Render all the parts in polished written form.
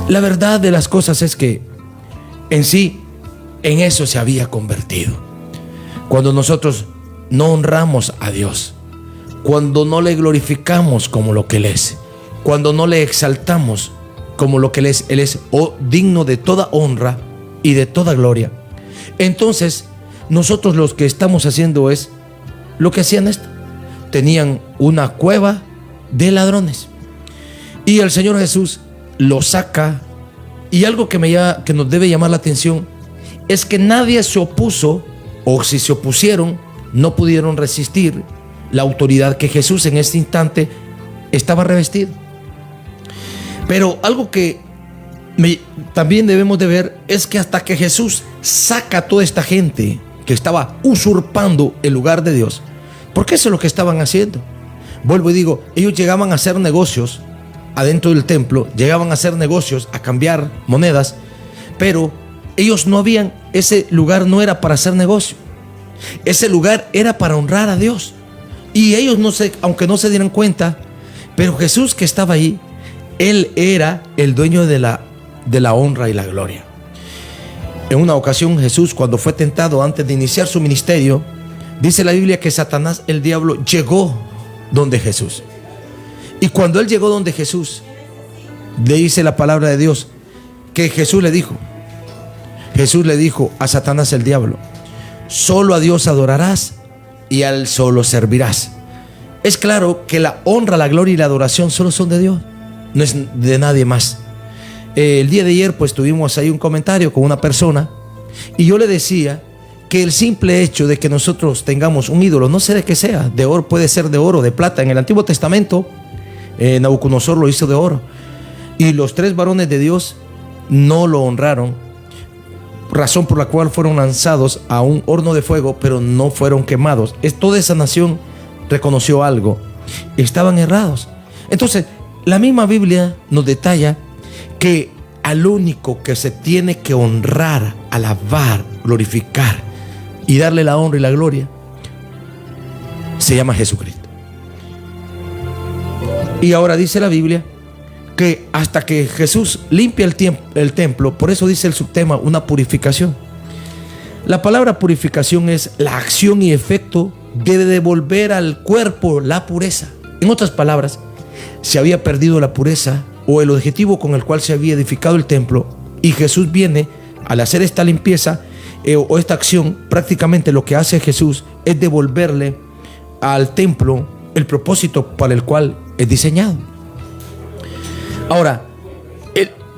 La verdad de las cosas es que en sí, en eso se había convertido. Cuando nosotros no honramos a Dios, cuando no le glorificamos como lo que Él es, cuando no le exaltamos como lo que Él es digno de toda honra y de toda gloria, entonces nosotros los que estamos haciendo es lo que hacían esto. Tenían una cueva de ladrones y el Señor Jesús lo saca. Y algo que nos debe llamar la atención es que nadie se opuso, o si se opusieron, no pudieron resistir la autoridad que Jesús en este instante estaba revestido. Pero algo que también debemos de ver es que hasta que Jesús saca a toda esta gente que estaba usurpando el lugar de Dios, porque eso es lo que estaban haciendo. Vuelvo y digo, ellos llegaban a hacer negocios adentro del templo, llegaban a hacer negocios, a cambiar monedas, pero ellos no habían, ese lugar no era para hacer negocio, ese lugar era para honrar a Dios. Y ellos aunque no se dieran cuenta, pero Jesús que estaba ahí, Él era el dueño de la honra y la gloria. En una ocasión Jesús, cuando fue tentado antes de iniciar su ministerio, dice la Biblia que Satanás, el diablo, llegó donde Jesús. Y cuando él llegó donde Jesús, le dice la palabra de Dios que Jesús le dijo a Satanás el diablo: solo a Dios adorarás y a Él solo servirás. Es claro que la honra, la gloria y la adoración solo son de Dios, no es de nadie más. El día de ayer pues tuvimos ahí un comentario con una persona y yo le decía que el simple hecho de que nosotros tengamos un ídolo, no sé de qué sea, de oro, puede ser de oro, de plata. En el Antiguo Testamento Nabucodonosor lo hizo de oro y los 3 varones de Dios no lo honraron, razón por la cual fueron lanzados a un horno de fuego, pero no fueron quemados. Toda esa nación reconoció algo: estaban errados. Entonces la misma Biblia nos detalla que al único que se tiene que honrar, alabar, glorificar y darle la honra y la gloria se llama Jesucristo. Y ahora dice la Biblia que hasta que Jesús limpia el templo, por eso dice el subtema, una purificación. La palabra purificación es la acción y efecto de devolver al cuerpo la pureza. En otras palabras, se había perdido la pureza o el objetivo con el cual se había edificado el templo, y Jesús viene al hacer esta limpieza o esta acción. Prácticamente lo que hace Jesús es devolverle al templo el propósito para el cual es diseñado. Ahora,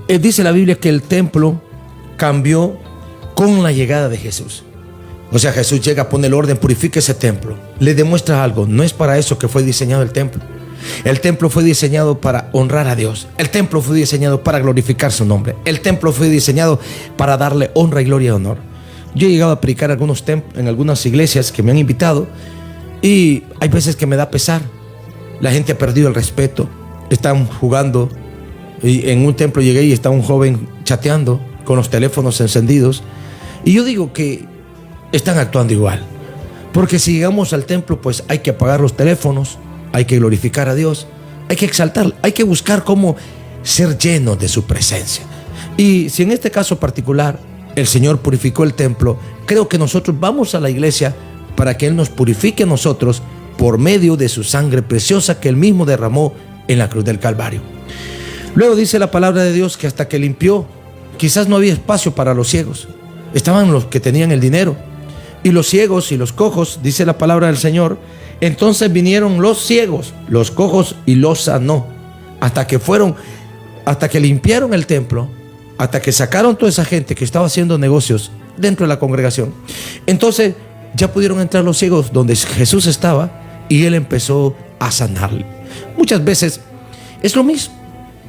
dice la Biblia que el templo cambió con la llegada de Jesús. O sea, Jesús llega, pone el orden, purifica ese templo, le demuestra algo. No es para eso que fue diseñado el templo. El templo fue diseñado para honrar a Dios. El templo fue diseñado para glorificar su nombre. El templo fue diseñado para darle honra y gloria y honor. Yo he llegado a predicar en algunas iglesias que me han invitado, y hay veces que me da pesar. La gente ha perdido el respeto, están jugando. Y en un templo llegué y estaba un joven chateando con los teléfonos encendidos, y yo digo que están actuando igual, porque si llegamos al templo pues hay que apagar los teléfonos, hay que glorificar a Dios, hay que exaltar, hay que buscar cómo ser llenos de su presencia. Y si en este caso particular el Señor purificó el templo, creo que nosotros vamos a la iglesia para que Él nos purifique a nosotros por medio de su sangre preciosa que Él mismo derramó en la cruz del Calvario. Luego dice la palabra de Dios que hasta que limpió, quizás no había espacio para los ciegos. Estaban los que tenían el dinero, y los ciegos y los cojos, dice la palabra del Señor. Entonces vinieron los ciegos, los cojos, y los sanó. Hasta que limpiaron el templo, hasta que sacaron toda esa gente que estaba haciendo negocios dentro de la congregación. Entonces ya pudieron entrar los ciegos donde Jesús estaba, y Él empezó a sanarle. Muchas veces es lo mismo.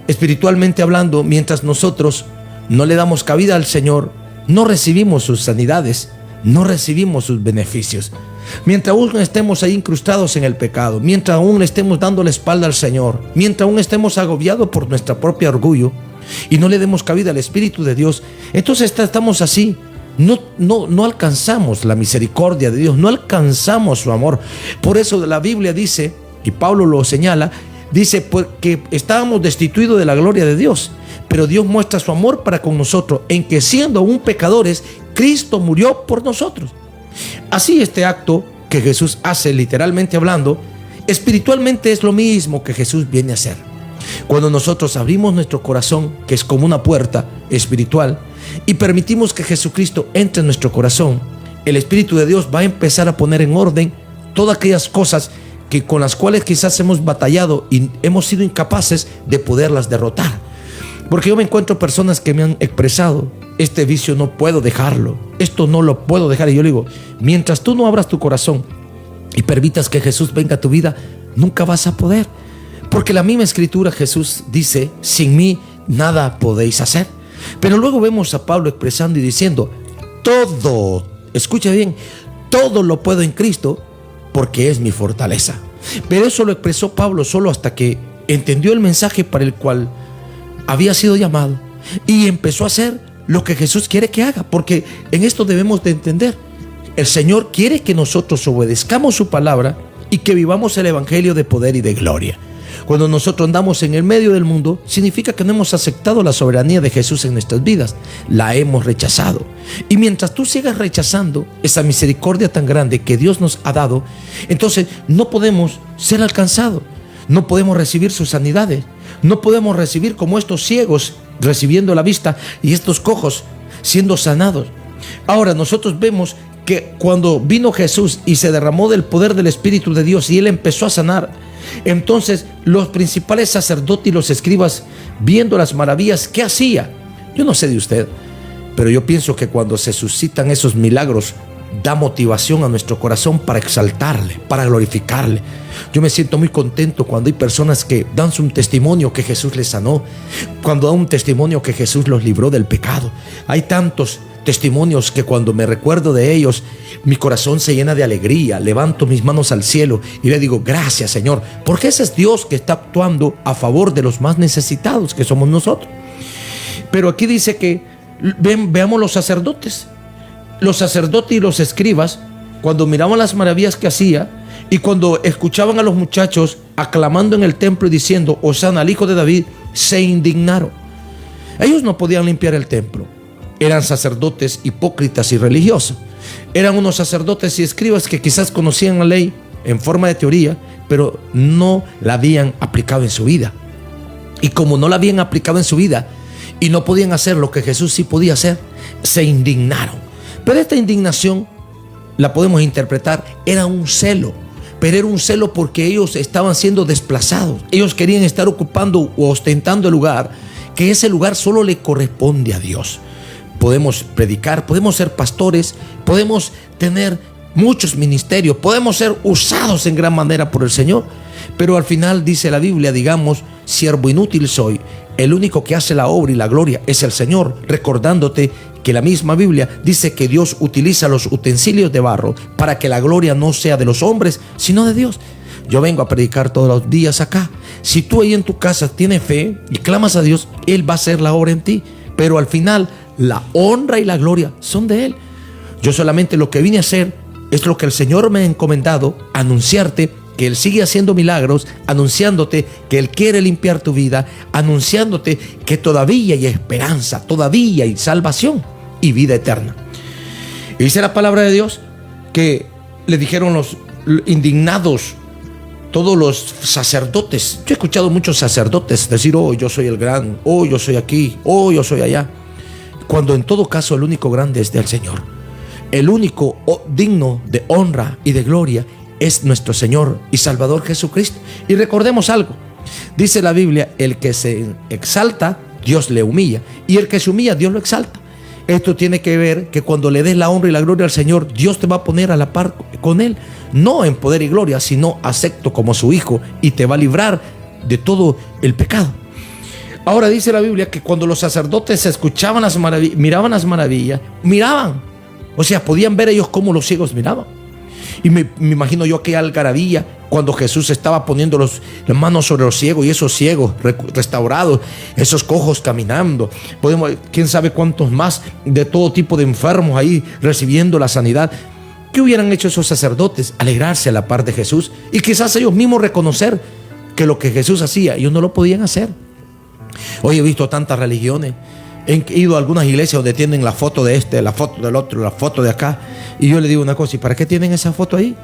Espiritualmente hablando, mientras nosotros no le damos cabida al Señor, no recibimos sus sanidades, no recibimos sus beneficios. Mientras aún estemos ahí incrustados en el pecado, mientras aún estemos dando la espalda al Señor, mientras aún estemos agobiados por nuestro propio orgullo y no le demos cabida al Espíritu de Dios, entonces estamos así. No alcanzamos la misericordia de Dios, no alcanzamos su amor. Por eso la Biblia dice, y Pablo lo señala, Dice, porque estábamos destituidos de la gloria de Dios, pero Dios muestra su amor para con nosotros, en que siendo aún pecadores, Cristo murió por nosotros. Así este acto que Jesús hace, literalmente hablando, espiritualmente es lo mismo que Jesús viene a hacer. Cuando nosotros abrimos nuestro corazón, que es como una puerta espiritual, y permitimos que Jesucristo entre en nuestro corazón, el Espíritu de Dios va a empezar a poner en orden todas aquellas cosas que con las cuales quizás hemos batallado y hemos sido incapaces de poderlas derrotar. Porque yo me encuentro personas que me han expresado: este vicio no puedo dejarlo, esto no lo puedo dejar. Y yo le digo, mientras tú no abras tu corazón y permitas que Jesús venga a tu vida, nunca vas a poder. Porque la misma escritura, Jesús dice: sin mí nada podéis hacer. Pero luego vemos a Pablo expresando y diciendo: todo, escucha bien, todo lo puedo en Cristo, porque es mi fortaleza. Pero eso lo expresó Pablo solo hasta que entendió el mensaje para el cual había sido llamado y empezó a hacer lo que Jesús quiere que haga. Porque en esto debemos de entender: el Señor quiere que nosotros obedezcamos su palabra y que vivamos el evangelio de poder y de gloria. Cuando nosotros andamos en el medio del mundo, significa que no hemos aceptado la soberanía de Jesús en nuestras vidas, la hemos rechazado. Y mientras tú sigas rechazando esa misericordia tan grande que Dios nos ha dado, entonces no podemos ser alcanzados, no podemos recibir sus sanidades, no podemos recibir como estos ciegos recibiendo la vista y estos cojos siendo sanados. Ahora nosotros vemos que cuando vino Jesús y se derramó del poder del Espíritu de Dios y Él empezó a sanar, entonces los principales sacerdotes y los escribas, viendo las maravillas que hacía, yo no sé de usted, pero yo pienso que cuando se suscitan esos milagros, da motivación a nuestro corazón para exaltarle, para glorificarle. Yo me siento muy contento cuando hay personas que dan su testimonio que Jesús les sanó, cuando dan un testimonio que Jesús los libró del pecado. Hay tantos testimonios que cuando me recuerdo de ellos, mi corazón se llena de alegría. Levanto mis manos al cielo y le digo: gracias, Señor, porque ese es Dios que está actuando a favor de los más necesitados, que somos nosotros. Pero aquí dice que veamos los sacerdotes y los escribas, cuando miraban las maravillas que hacía y cuando escuchaban a los muchachos aclamando en el templo y diciendo: Hosana al Hijo de David, se indignaron. Ellos no podían limpiar el templo. Eran sacerdotes hipócritas y religiosos. Eran unos sacerdotes y escribas que quizás conocían la ley en forma de teoría, pero no la habían aplicado en su vida. Y como no la habían aplicado en su vida y no podían hacer lo que Jesús sí podía hacer, se indignaron. Pero esta indignación la podemos interpretar, era un celo. Pero era un celo porque ellos estaban siendo desplazados. Ellos querían estar ocupando o ostentando el lugar, que ese lugar solo le corresponde a Dios. Podemos predicar, podemos ser pastores, podemos tener muchos ministerios, podemos ser usados en gran manera por el Señor, pero al final dice la Biblia, digamos: siervo inútil soy, el único que hace la obra y la gloria es el Señor, recordándote que la misma Biblia dice que Dios utiliza los utensilios de barro para que la gloria no sea de los hombres, sino de Dios. Yo vengo a predicar todos los días acá. Si tú ahí en tu casa tienes fe y clamas a Dios, Él va a hacer la obra en ti, pero al final la honra y la gloria son de Él. Yo solamente lo que vine a hacer es lo que el Señor me ha encomendado: anunciarte que Él sigue haciendo milagros, anunciándote que Él quiere limpiar tu vida, anunciándote que todavía hay esperanza, todavía hay salvación y vida eterna. Y dice la palabra de Dios que le dijeron los indignados, todos los sacerdotes. Yo he escuchado muchos sacerdotes decir: oh, yo soy el gran, oh, yo soy aquí, oh, yo soy allá, cuando en todo caso el único grande es del Señor. El único digno de honra y de gloria es nuestro Señor y Salvador Jesucristo. Y recordemos algo, dice la Biblia: el que se exalta, Dios le humilla, y el que se humilla, Dios lo exalta. Esto tiene que ver que cuando le des la honra y la gloria al Señor, Dios te va a poner a la par con Él, no en poder y gloria, sino acepto como su hijo, y te va a librar de todo el pecado. Ahora dice la Biblia que cuando los sacerdotes escuchaban las maravillas, miraban, o sea, podían ver ellos cómo los ciegos miraban. Y me imagino yo aquella algarabía cuando Jesús estaba poniendo las manos sobre los ciegos, y esos ciegos restaurados, esos cojos caminando, quién sabe cuántos más de todo tipo de enfermos ahí recibiendo la sanidad. ¿Qué hubieran hecho esos sacerdotes? Alegrarse a la par de Jesús, y quizás ellos mismos reconocer que lo que Jesús hacía, ellos no lo podían hacer. Hoy he visto tantas religiones. He ido a algunas iglesias donde tienen la foto de este, la foto del otro, la foto de acá. Y yo le digo una cosa, ¿y para qué tienen esa foto ahí?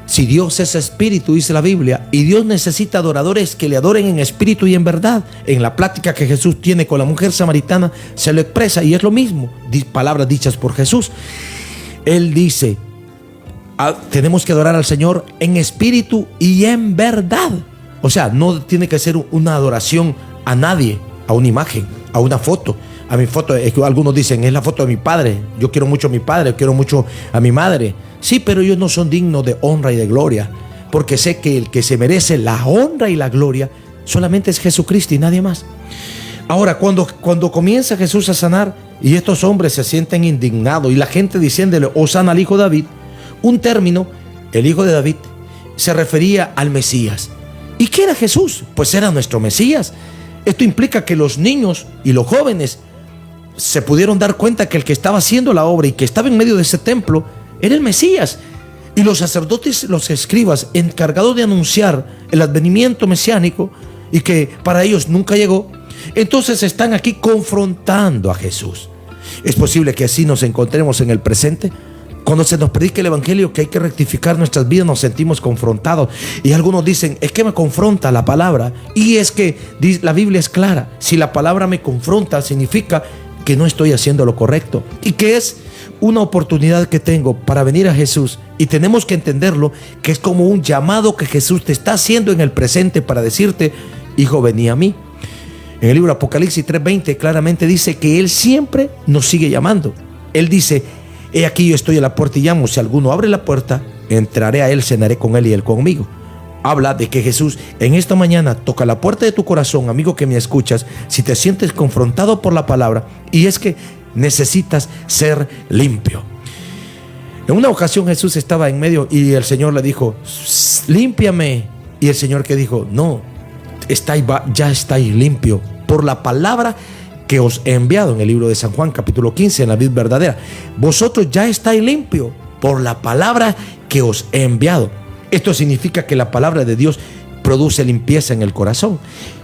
Si Dios es espíritu, dice la Biblia, y Dios necesita adoradores que le adoren en espíritu y en verdad. En la plática que Jesús tiene con la mujer samaritana se lo expresa, y es lo mismo, palabras dichas por Jesús. Él dice, tenemos que adorar al Señor en espíritu y en verdad. O sea, no tiene que ser una adoración a nadie, a una imagen, a una foto. A mi foto, algunos dicen, es la foto de mi padre. Yo quiero mucho a mi padre, quiero mucho a mi madre. Sí, pero ellos no son dignos de honra y de gloria, porque sé que el que se merece la honra y la gloria solamente es Jesucristo y nadie más. Ahora, cuando comienza Jesús a sanar y estos hombres se sienten indignados y la gente diciéndole, Hosana al hijo de David, un término, el hijo de David, se refería al Mesías. ¿Y qué era Jesús? Pues era nuestro Mesías. Esto implica que los niños y los jóvenes se pudieron dar cuenta que el que estaba haciendo la obra y que estaba en medio de ese templo era el Mesías. Y los sacerdotes, los escribas, encargados de anunciar el advenimiento mesiánico y que para ellos nunca llegó, entonces están aquí confrontando a Jesús. Es posible que así nos encontremos en el presente. Cuando se nos predica el evangelio que hay que rectificar nuestras vidas, nos sentimos confrontados. Y algunos dicen, es que me confronta la palabra. Y es que la Biblia es clara. Si la palabra me confronta, significa que no estoy haciendo lo correcto. Y que es una oportunidad que tengo para venir a Jesús. Y tenemos que entenderlo, que es como un llamado que Jesús te está haciendo en el presente para decirte, hijo, vení a mí. En el libro Apocalipsis 3:20 claramente dice que Él siempre nos sigue llamando. Él dice, he aquí yo estoy a la puerta y llamo. Si alguno abre la puerta, entraré a Él, cenaré con Él y Él conmigo. Habla de que Jesús en esta mañana toca la puerta de tu corazón, amigo que me escuchas, si te sientes confrontado por la palabra, y es que necesitas ser limpio. En una ocasión Jesús estaba en medio y el Señor le dijo, límpiame. Y el Señor que dijo, no, ya estáis limpio por la palabra que os he enviado. En el libro de San Juan capítulo 15, en la vid verdadera, vosotros ya estáis limpios por la palabra que os he enviado. Esto significa que la palabra de Dios produce limpieza en el corazón.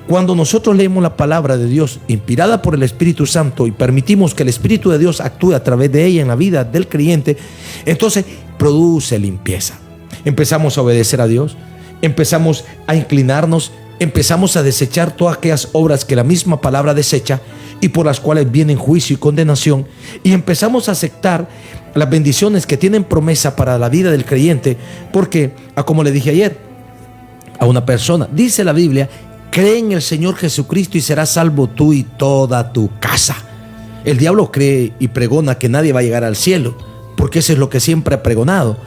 Cuando nosotros leemos la palabra de Dios inspirada por el Espíritu Santo y permitimos que el Espíritu de Dios actúe a través de ella en la vida del creyente, entonces produce limpieza. Empezamos a obedecer a Dios, empezamos a inclinarnos, empezamos a desechar todas aquellas obras que la misma palabra desecha y por las cuales vienen juicio y condenación, y empezamos a aceptar las bendiciones que tienen promesa para la vida del creyente, porque, como le dije ayer a una persona, dice la Biblia, cree en el Señor Jesucristo y serás salvo tú y toda tu casa. El diablo cree y pregona que nadie va a llegar al cielo, porque eso es lo que siempre ha pregonado,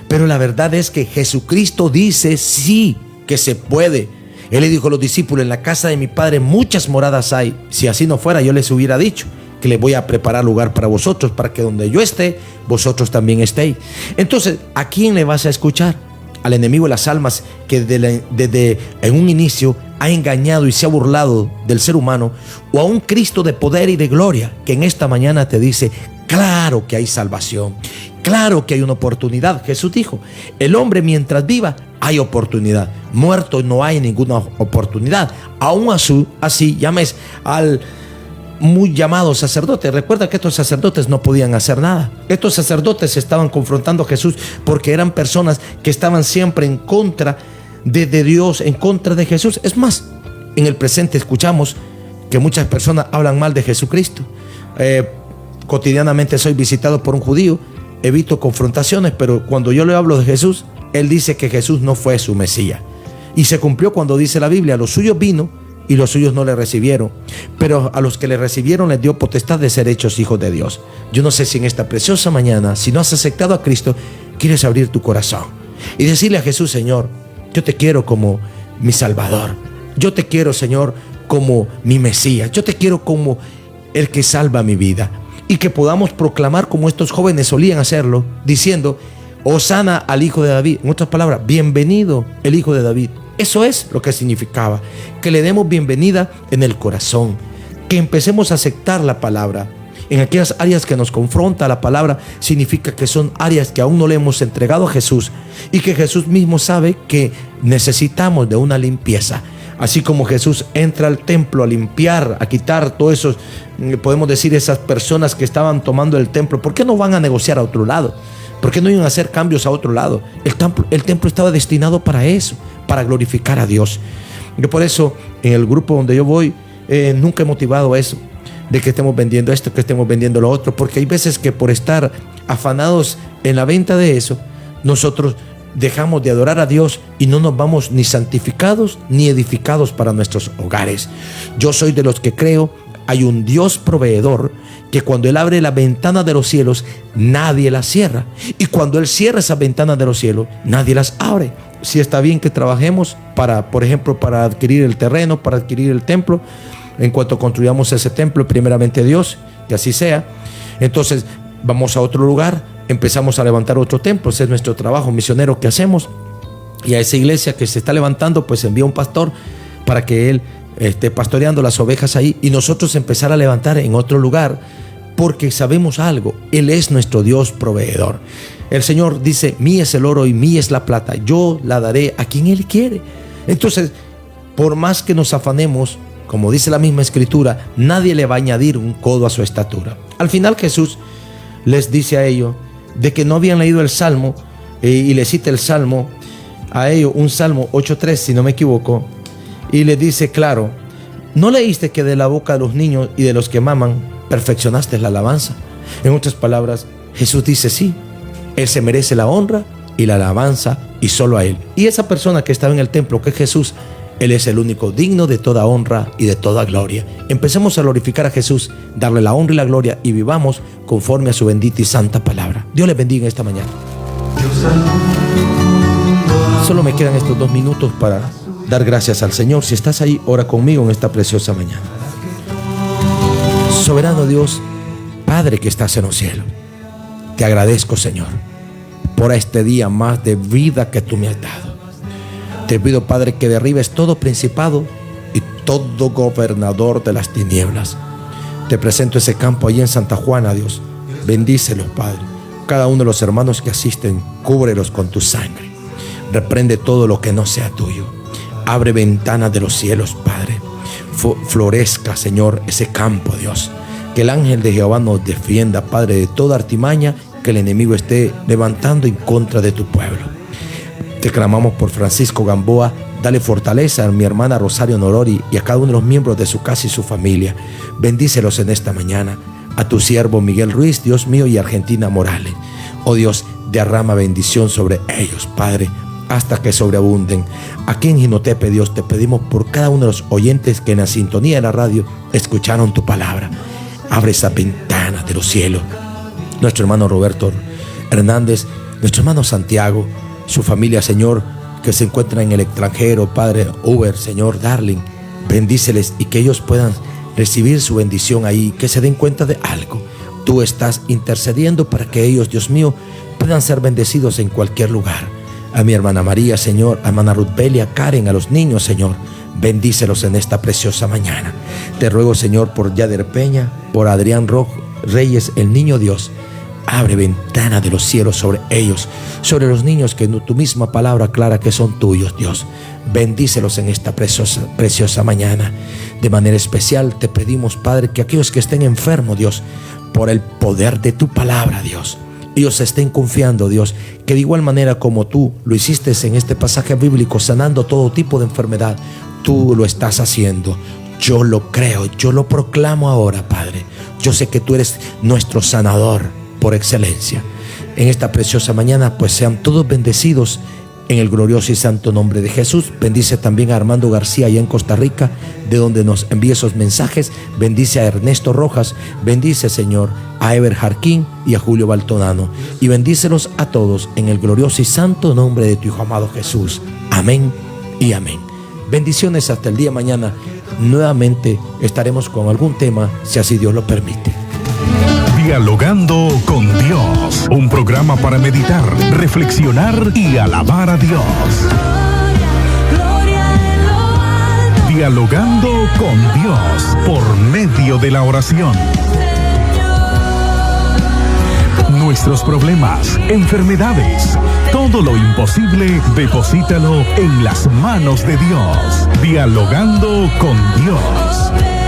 pero la verdad es que Jesucristo dice sí, que se puede. Él le dijo a los discípulos, en la casa de mi Padre muchas moradas hay. Si así no fuera, yo les hubiera dicho que les voy a preparar lugar para vosotros, para que donde yo esté, vosotros también estéis. Entonces, ¿a quién le vas a escuchar? Al enemigo de las almas, que desde en un inicio ha engañado y se ha burlado del ser humano, o a un Cristo de poder y de gloria, que en esta mañana te dice, claro que hay salvación, claro que hay una oportunidad. Jesús dijo, el hombre mientras viva hay oportunidad, muerto no hay ninguna oportunidad. Aún así llames al muy llamado sacerdote. Recuerda que estos sacerdotes no podían hacer nada. Estos sacerdotes estaban confrontando a Jesús porque eran personas que estaban siempre en contra de Dios, en contra de Jesús. Es más, en el presente escuchamos que muchas personas hablan mal de Jesucristo. Cotidianamente soy visitado por un judío, evito confrontaciones, pero cuando yo le hablo de Jesús, él dice que Jesús no fue su Mesías. Y se cumplió cuando dice la Biblia, los suyos vino y los suyos no le recibieron, pero a los que le recibieron les dio potestad de ser hechos hijos de Dios. Yo no sé si en esta preciosa mañana, si no has aceptado a Cristo, quieres abrir tu corazón y decirle a Jesús, Señor, yo te quiero como mi Salvador, yo te quiero, Señor, como mi Mesías, yo te quiero como el que salva mi vida, y que podamos proclamar como estos jóvenes solían hacerlo, diciendo, Hosana al hijo de David. En otras palabras, bienvenido el hijo de David. Eso es lo que significaba, que le demos bienvenida en el corazón, que empecemos a aceptar la palabra. En aquellas áreas que nos confronta la palabra, significa que son áreas que aún no le hemos entregado a Jesús, y que Jesús mismo sabe que necesitamos de una limpieza. Así como Jesús entra al templo a limpiar, a quitar todos esos, podemos decir, esas personas que estaban tomando el templo, ¿por qué no van a negociar a otro lado? ¿Por qué no iban a hacer cambios a otro lado? El templo estaba destinado para eso, para glorificar a Dios. Yo por eso, en el grupo donde yo voy, nunca he motivado eso, de que estemos vendiendo esto, que estemos vendiendo lo otro, porque hay veces que por estar afanados en la venta de eso, nosotros dejamos de adorar a Dios y no nos vamos ni santificados ni edificados para nuestros hogares. Yo soy de los que creo, hay un Dios proveedor que cuando Él abre la ventana de los cielos, nadie la cierra. Y cuando Él cierra esa ventana de los cielos, nadie las abre. Si está bien que trabajemos para, por ejemplo, para adquirir el terreno, para adquirir el templo, en cuanto construyamos ese templo, primeramente Dios, que así sea. Entonces vamos a otro lugar, empezamos a levantar otro templo. Ese es nuestro trabajo misionero que hacemos. Y a esa iglesia que se está levantando, pues envía un pastor para que él esté pastoreando las ovejas ahí y nosotros empezar a levantar en otro lugar, porque sabemos algo: Él es nuestro Dios proveedor. El Señor dice: mí es el oro y mí es la plata, yo la daré a quien Él quiere. Entonces, por más que nos afanemos, como dice la misma escritura, nadie le va a añadir un codo a su estatura. Al final Jesús les dice a ellos de que no habían leído el Salmo, y le cita el Salmo a ellos, un Salmo 8:3 si no me equivoco, y les dice claro: ¿no leíste que de la boca de los niños y de los que maman perfeccionaste la alabanza? En otras palabras, Jesús dice sí, Él se merece la honra y la alabanza, y solo a Él. Y esa persona que estaba en el templo, que es Jesús, Él es el único digno de toda honra y de toda gloria. Empecemos a glorificar a Jesús, darle la honra y la gloria, y vivamos conforme a su bendita y santa palabra. Dios les bendiga esta mañana. Solo me quedan estos 2 minutos para dar gracias al Señor. Si estás ahí, ora conmigo en esta preciosa mañana. Soberano Dios, Padre que estás en los cielos, te agradezco, Señor, por este día más de vida que tú me has dado. Te pido, Padre, que derribes todo principado y todo gobernador de las tinieblas. Te presento ese campo allí en Santa Juana, Dios. Bendícelos, Padre. Cada uno de los hermanos que asisten, cúbrelos con tu sangre. Reprende todo lo que no sea tuyo. Abre ventanas de los cielos, Padre. Florezca, Señor, ese campo, Dios. Que el ángel de Jehová nos defienda, Padre, de toda artimaña que el enemigo esté levantando en contra de tu pueblo. Te clamamos por Francisco Gamboa. Dale fortaleza a mi hermana Rosario Norori y a cada uno de los miembros de su casa y su familia. Bendícelos en esta mañana. A tu siervo Miguel Ruiz, Dios mío, y Argentina Morales. Oh Dios, derrama bendición sobre ellos, Padre, hasta que sobreabunden. Aquí en Jinotepe, Dios, te pedimos por cada uno de los oyentes que en la sintonía de la radio escucharon tu palabra. Abre esa ventana de los cielos. Nuestro hermano Roberto Hernández, nuestro hermano Santiago, su familia, Señor, que se encuentra en el extranjero, Padre Uber, Señor, Darling, bendíceles y que ellos puedan recibir su bendición ahí, que se den cuenta de algo. Tú estás intercediendo para que ellos, Dios mío, puedan ser bendecidos en cualquier lugar. A mi hermana María, Señor, a hermana Ruth Belia, Karen, a los niños, Señor, bendícelos en esta preciosa mañana. Te ruego, Señor, por Yader Peña, por Adrián Reyes, el niño Dios. Abre ventana de los cielos sobre ellos, sobre los niños que tu misma palabra aclara que son tuyos, Dios. Bendícelos en esta preciosa mañana. De manera especial te pedimos, Padre, que aquellos que estén enfermos, Dios, por el poder de tu palabra, Dios, ellos estén confiando, Dios, que de igual manera como tú lo hiciste en este pasaje bíblico, sanando todo tipo de enfermedad, tú lo estás haciendo. Yo lo creo, yo lo proclamo ahora, Padre. Yo sé que tú eres nuestro sanador por excelencia. En esta preciosa mañana, pues sean todos bendecidos en el glorioso y santo nombre de Jesús. Bendice también a Armando García allá en Costa Rica, de donde nos envía esos mensajes. Bendice a Ernesto Rojas. Bendice, Señor, a Ever Jarquín y a Julio Baltonano. Y bendícelos a todos en el glorioso y santo nombre de tu Hijo amado Jesús. Amén y amén. Bendiciones hasta el día de mañana. Nuevamente estaremos con algún tema, si así Dios lo permite. Dialogando con Dios, un programa para meditar, reflexionar y alabar a Dios. Dialogando con Dios por medio de la oración. Nuestros problemas, enfermedades, Todo lo imposible, deposítalo en las manos de Dios. Dialogando con Dios.